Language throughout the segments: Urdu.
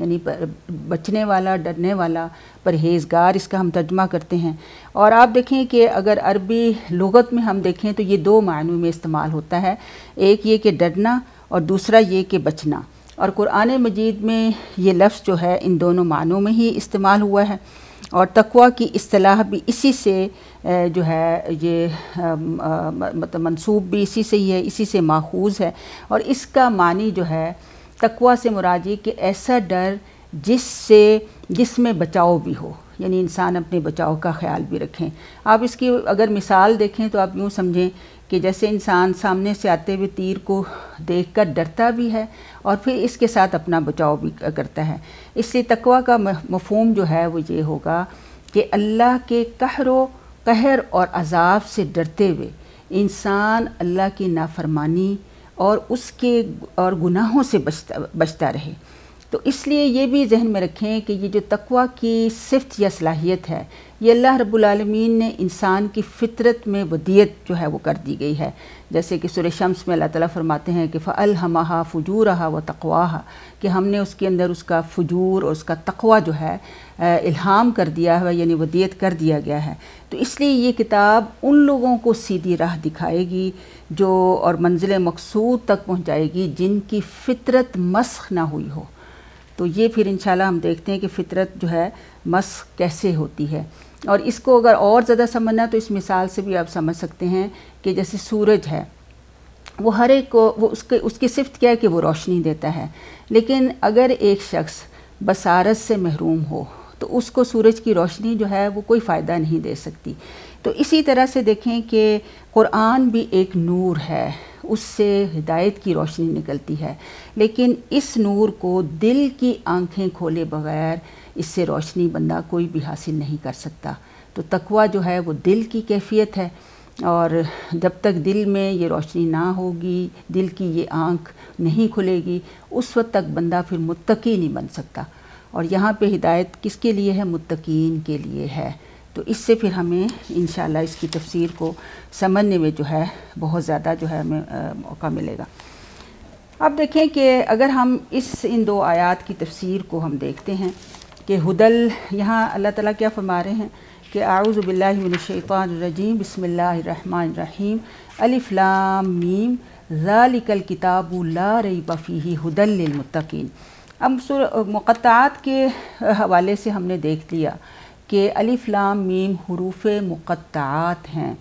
یعنی بچنے والا، ڈرنے والا، پرہیزگار اس کا ہم ترجمہ کرتے ہیں۔ اور آپ دیکھیں کہ اگر عربی لغت میں ہم دیکھیں تو یہ دو معنوں میں استعمال ہوتا ہے، ایک یہ کہ ڈرنا اور دوسرا یہ کہ بچنا، اور قرآن مجید میں یہ لفظ جو ہے ان دونوں معنوں میں ہی استعمال ہوا ہے، اور تقویٰ کی اصطلاح بھی اسی سے جو ہے یہ مطلب منسوب بھی اسی سے ہی ہے، اسی سے ماخوذ ہے، اور اس کا معنی جو ہے تقویٰ سے مراد یہ کہ ایسا ڈر جس میں بچاؤ بھی ہو، یعنی انسان اپنے بچاؤ کا خیال بھی رکھیں۔ آپ اس کی اگر مثال دیکھیں تو آپ یوں سمجھیں کہ جیسے انسان سامنے سے آتے ہوئے تیر کو دیکھ کر ڈرتا بھی ہے اور پھر اس کے ساتھ اپنا بچاؤ بھی کرتا ہے۔ اس لیے تقویٰ کا مفہوم جو ہے وہ یہ ہوگا کہ اللہ کے قہر اور عذاب سے ڈرتے ہوئے انسان اللہ کی نافرمانی اور اس کے اور گناہوں سے بچتا رہے۔ تو اس لیے یہ بھی ذہن میں رکھیں کہ یہ جو تقویٰ کی صفت یا صلاحیت ہے، یہ اللہ رب العالمین نے انسان کی فطرت میں ودیت جو ہے وہ کر دی گئی ہے، جیسے کہ سورہ شمس میں اللہ تعالیٰ فرماتے ہیں کہ فَأَلْهَمَهَا فُجُورَهَا وَتَقْوَاهَا، کہ ہم نے اس کے اندر اس کا فجور اور اس کا تقویٰ جو ہے الہام کر دیا ہے، یعنی ودیت کر دیا گیا ہے۔ تو اس لیے یہ کتاب ان لوگوں کو سیدھی راہ دکھائے گی جو اور منزل مقصود تک پہنچائے گی جن کی فطرت مسخ نہ ہوئی ہو۔ تو یہ پھر انشاءاللہ ہم دیکھتے ہیں کہ فطرت جو ہے مسخ کیسے ہوتی ہے، اور اس کو اگر اور زیادہ سمجھنا تو اس مثال سے بھی آپ سمجھ سکتے ہیں کہ جیسے سورج ہے، وہ ہر ایک کو اس کی صفت کیا ہے کہ وہ روشنی دیتا ہے، لیکن اگر ایک شخص بصارت سے محروم ہو تو اس کو سورج کی روشنی جو ہے وہ کوئی فائدہ نہیں دے سکتی۔ تو اسی طرح سے دیکھیں کہ قرآن بھی ایک نور ہے، اس سے ہدایت کی روشنی نکلتی ہے، لیکن اس نور کو دل کی آنکھیں کھولے بغیر اس سے روشنی بندہ کوئی بھی حاصل نہیں کر سکتا۔ تو تقویٰ جو ہے وہ دل کی کیفیت ہے، اور جب تک دل میں یہ روشنی نہ ہوگی، دل کی یہ آنکھ نہیں کھلے گی، اس وقت تک بندہ پھر متقی نہیں بن سکتا۔ اور یہاں پہ ہدایت کس کے لیے ہے؟ متقین کے لیے ہے۔ تو اس سے پھر ہمیں انشاءاللہ اس کی تفسیر کو سمجھنے میں جو ہے بہت زیادہ جو ہے ہمیں موقع ملے گا۔ اب دیکھیں کہ اگر ہم ان دو آیات کی تفسیر کو ہم دیکھتے ہیں کہ ہدل، یہاں اللہ تعالیٰ کیا فرما رہے ہیں کہ اعوذ باللہ من الشیطان الرجیم، بسم اللہ الرحمن الرحیم، الف لام میم ذالک الکتاب لا ریب فیہ ھدی للمتقین۔ اب مقطعات کے حوالے سے ہم نے دیکھ لیا کہ الف لام میم حروف مقطعات ہیں۔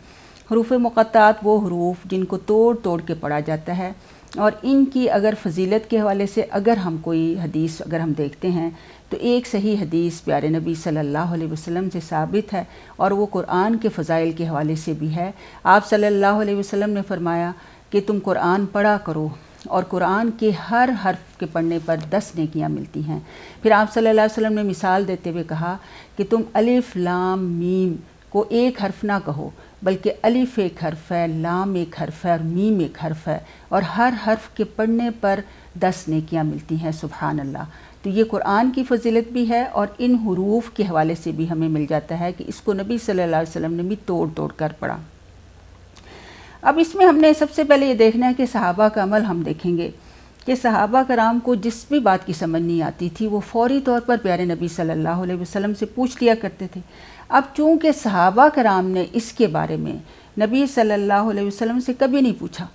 حروف مقطعات وہ حروف جن کو توڑ توڑ کے پڑھا جاتا ہے، اور ان کی اگر فضیلت کے حوالے سے اگر ہم کوئی حدیث اگر ہم دیکھتے ہیں تو ایک صحیح حدیث پیارے نبی صلی اللہ علیہ وسلم سے ثابت ہے، اور وہ قرآن کے فضائل کے حوالے سے بھی ہے۔ آپ صلی اللہ علیہ وسلم نے فرمایا کہ تم قرآن پڑھا کرو، اور قرآن کے ہر حرف کے پڑھنے پر 10 نیکیاں ملتی ہیں۔ پھر آپ صلی اللہ علیہ وسلم نے مثال دیتے ہوئے کہا کہ تم الف لام میم کو ایک حرف نہ کہو، بلکہ الف ایک حرف ہے، لام ایک حرف ہے، اور میم ایک حرف ہے، اور ہر حرف کے پڑھنے پر 10 نیکیاں ملتی ہیں۔ سبحان اللہ۔ تو یہ قرآن کی فضیلت بھی ہے، اور ان حروف کے حوالے سے بھی ہمیں مل جاتا ہے کہ اس کو نبی صلی اللہ علیہ وسلم نے بھی توڑ توڑ کر پڑھا۔ اب اس میں ہم نے سب سے پہلے یہ دیکھنا ہے کہ صحابہ کا عمل ہم دیکھیں گے کہ صحابہ کرام کو جس بھی بات کی سمجھ نہیں آتی تھی وہ فوری طور پر پیارے نبی صلی اللہ علیہ وسلم سے پوچھ لیا کرتے تھے۔ اب چونکہ صحابہ کرام نے اس کے بارے میں نبی صلی اللہ علیہ وسلم سے کبھی نہیں پوچھا،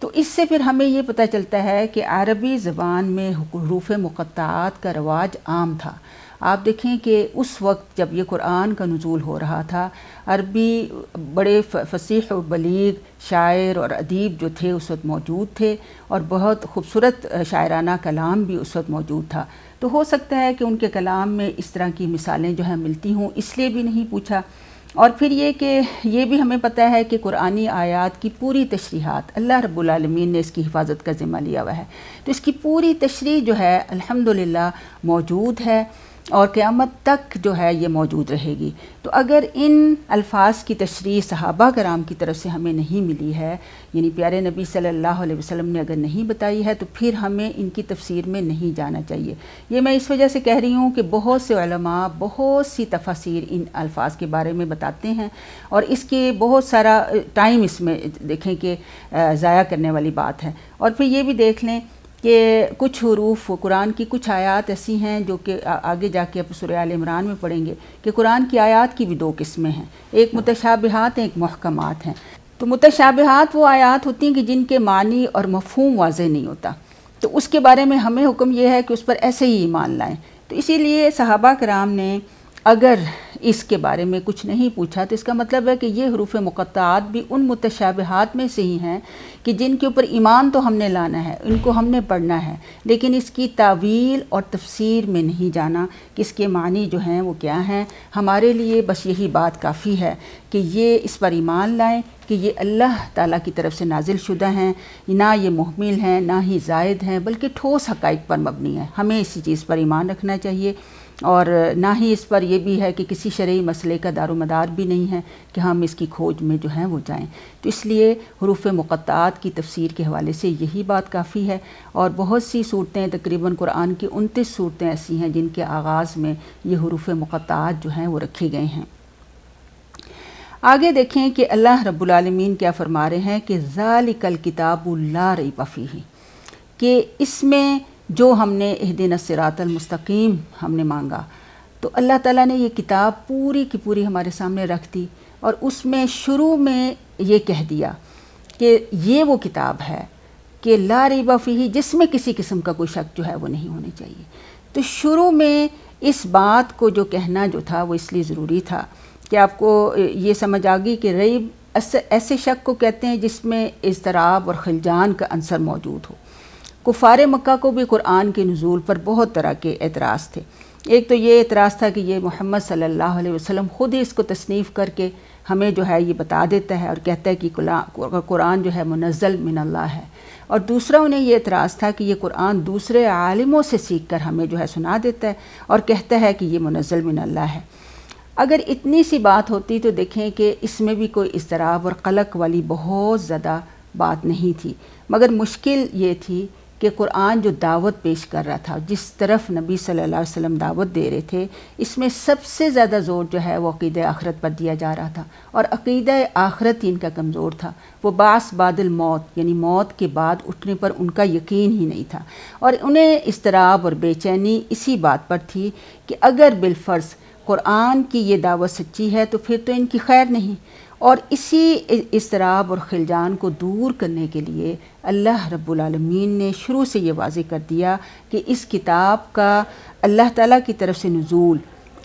تو اس سے پھر ہمیں یہ پتہ چلتا ہے کہ عربی زبان میں حروف مقطعات کا رواج عام تھا۔ آپ دیکھیں کہ اس وقت جب یہ قرآن کا نزول ہو رہا تھا، عربی بڑے فصیح و بلیغ شاعر اور ادیب جو تھے اس وقت موجود تھے، اور بہت خوبصورت شاعرانہ کلام بھی اس وقت موجود تھا۔ تو ہو سکتا ہے کہ ان کے کلام میں اس طرح کی مثالیں جو ہیں ملتی ہوں، اس لیے بھی نہیں پوچھا۔ اور پھر یہ کہ یہ بھی ہمیں پتہ ہے کہ قرآنی آیات کی پوری تشریحات اللہ رب العالمین نے اس کی حفاظت کا ذمہ لیا ہوا ہے، تو اس کی پوری تشریح جو ہے الحمدللہ موجود ہے، اور قیامت تک جو ہے یہ موجود رہے گی۔ تو اگر ان الفاظ کی تشریح صحابہ کرام کی طرف سے ہمیں نہیں ملی ہے، یعنی پیارے نبی صلی اللہ علیہ وسلم نے اگر نہیں بتائی ہے، تو پھر ہمیں ان کی تفسیر میں نہیں جانا چاہیے۔ یہ میں اس وجہ سے کہہ رہی ہوں کہ بہت سے علماء بہت سی تفاسیر ان الفاظ کے بارے میں بتاتے ہیں، اور اس کے بہت سارا ٹائم اس میں دیکھیں کہ ضائع کرنے والی بات ہے۔ اور پھر یہ بھی دیکھ لیں کہ کچھ حروف قرآن کی کچھ آیات ایسی ہیں جو کہ آگے جا کے آپ سورہ آل عمران میں پڑھیں گے کہ قرآن کی آیات کی بھی دو قسمیں ہیں، ایک متشابہات ہیں، ایک محکمات ہیں۔ تو متشابہات وہ آیات ہوتی ہیں کہ جن کے معنی اور مفہوم واضح نہیں ہوتا، تو اس کے بارے میں ہمیں حکم یہ ہے کہ اس پر ایسے ہی ایمان لائیں۔ تو اسی لیے صحابہ کرام نے اگر اس کے بارے میں کچھ نہیں پوچھا تو اس کا مطلب ہے کہ یہ حروف مقطعات بھی ان متشابہات میں سے ہی ہیں کہ جن کے اوپر ایمان تو ہم نے لانا ہے، ان کو ہم نے پڑھنا ہے، لیکن اس کی تعویل اور تفسیر میں نہیں جانا کہ اس کے معنی جو ہیں وہ کیا ہیں۔ ہمارے لیے بس یہی بات کافی ہے کہ یہ اس پر ایمان لائیں کہ یہ اللہ تعالیٰ کی طرف سے نازل شدہ ہیں، نہ یہ محمل ہیں، نہ ہی زائد ہیں، بلکہ ٹھوس حقائق پر مبنی ہیں۔ ہمیں اسی چیز پر ایمان رکھنا چاہیے، اور نہ ہی اس پر یہ بھی ہے کہ کسی شرعی مسئلے کا دار و مدار بھی نہیں ہے کہ ہم اس کی کھوج میں جو ہیں وہ جائیں۔ تو اس لیے حروف مقطعات کی تفسیر کے حوالے سے یہی بات کافی ہے، اور بہت سی صورتیں، تقریباً قرآن کی 29 صورتیں ایسی ہیں جن کے آغاز میں یہ حروف مقطعات جو ہیں وہ رکھے گئے ہیں۔ آگے دیکھیں کہ اللہ رب العالمین کیا فرما رہے ہیں کہ ذالک الکتاب لا ریب فیہ، کہ اس میں جو ہم نے اہدنا الصراط المستقیم ہم نے مانگا، تو اللہ تعالیٰ نے یہ کتاب پوری کی پوری ہمارے سامنے رکھ دی، اور اس میں شروع میں یہ کہہ دیا کہ یہ وہ کتاب ہے کہ لا ریب فیہ، جس میں کسی قسم کا کوئی شک جو ہے وہ نہیں ہونی چاہیے۔ تو شروع میں اس بات کو جو کہنا جو تھا وہ اس لیے ضروری تھا کہ آپ کو یہ سمجھ آ گئی کہ ریب ایسے شک کو کہتے ہیں جس میں اضطراب اور خلجان کا عنصر موجود ہو۔ کفار مکہ کو بھی قرآن کے نزول پر بہت طرح کے اعتراض تھے۔ ایک تو یہ اعتراض تھا کہ یہ محمد صلی اللہ علیہ وسلم خود ہی اس کو تصنیف کر کے ہمیں جو ہے یہ بتا دیتا ہے اور کہتا ہے کہ قرآن جو ہے منزل من اللہ ہے، اور دوسرا انہیں یہ اعتراض تھا کہ یہ قرآن دوسرے عالموں سے سیکھ کر ہمیں جو ہے سنا دیتا ہے اور کہتا ہے کہ یہ منزل من اللہ ہے۔ اگر اتنی سی بات ہوتی تو دیکھیں کہ اس میں بھی کوئی اضطراب اور قلق والی بہت زیادہ بات نہیں تھی، مگر مشکل یہ تھی کہ قرآن جو دعوت پیش کر رہا تھا، جس طرف نبی صلی اللہ علیہ وسلم دعوت دے رہے تھے، اس میں سب سے زیادہ زور جو ہے وہ عقیدہ آخرت پر دیا جا رہا تھا، اور عقیدہ آخرت ہی ان کا کمزور تھا۔ وہ بعث بعد الموت، یعنی موت کے بعد اٹھنے پر ان کا یقین ہی نہیں تھا، اور انہیں اضطراب اور بے چینی اسی بات پر تھی کہ اگر بالفرض قرآن کی یہ دعوت سچی ہے تو پھر تو ان کی خیر نہیں۔ اور اسی اضطراب اور خلجان کو دور کرنے کے لیے اللہ رب العالمین نے شروع سے یہ واضح کر دیا کہ اس کتاب کا اللہ تعالیٰ کی طرف سے نزول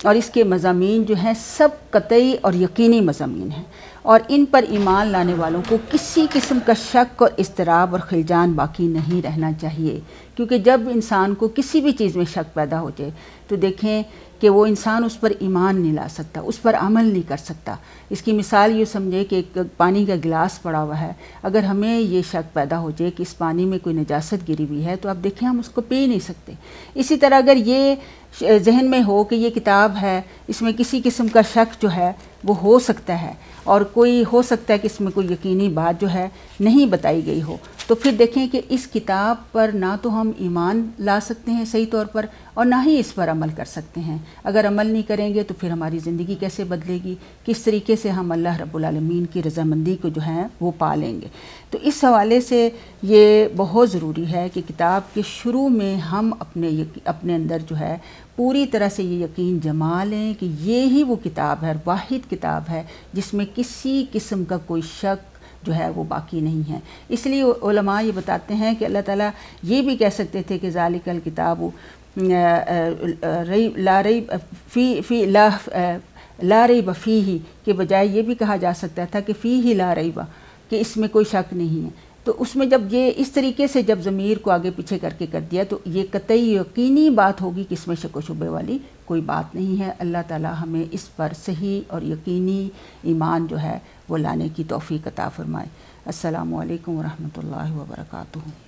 اور اس کے مضامین جو ہیں سب قطعی اور یقینی مضامین ہیں، اور ان پر ایمان لانے والوں کو کسی قسم کا شک اور اضطراب اور خلجان باقی نہیں رہنا چاہیے، کیونکہ جب انسان کو کسی بھی چیز میں شک پیدا ہو جائے تو دیکھیں کہ وہ انسان اس پر ایمان نہیں لا سکتا، اس پر عمل نہیں کر سکتا۔ اس کی مثال یہ سمجھے کہ ایک پانی کا گلاس پڑا ہوا ہے، اگر ہمیں یہ شک پیدا ہو جائے کہ اس پانی میں کوئی نجاست گری ہوئی ہے تو آپ دیکھیں ہم اس کو پی نہیں سکتے۔ اسی طرح اگر یہ ذہن میں ہو کہ یہ کتاب ہے، اس میں کسی قسم کا شک جو ہے وہ ہو سکتا ہے، اور کوئی ہو سکتا ہے کہ اس میں کوئی یقینی بات جو ہے نہیں بتائی گئی ہو، تو پھر دیکھیں کہ اس کتاب پر نہ تو ہم ایمان لا سکتے ہیں صحیح طور پر، اور نہ ہی اس پر عمل کر سکتے ہیں۔ اگر عمل نہیں کریں گے تو پھر ہماری زندگی کیسے بدلے گی، کس طریقے سے ہم اللہ رب العالمین کی رضامندی کو جو ہے وہ پا لیں گے۔ تو اس حوالے سے یہ بہت ضروری ہے کہ کتاب کے شروع میں ہم اپنے اندر جو ہے پوری طرح سے یہ یقین جما لیں کہ یہ ہی وہ کتاب ہے، واحد کتاب ہے جس میں کسی قسم کا کوئی شک جو ہے وہ باقی نہیں ہے۔ اس لیے علماء یہ بتاتے ہیں کہ اللہ تعالیٰ یہ بھی کہہ سکتے تھے کہ ذالک الکتاب لا ریب فیہ کے بجائے یہ بھی کہا جا سکتا تھا کہ فیہ لا ریب، کہ اس میں کوئی شک نہیں ہے۔ تو اس میں جب یہ اس طریقے سے جب ضمیر کو آگے پیچھے کر کے کر دیا تو یہ قطعی یقینی بات ہوگی کہ اس میں شک و شبہ والی کوئی بات نہیں ہے۔ اللہ تعالی ہمیں اس پر صحیح اور یقینی ایمان جو ہے وہ لانے کی توفیق عطا فرمائے۔ السلام علیکم ورحمۃ اللہ وبرکاتہ۔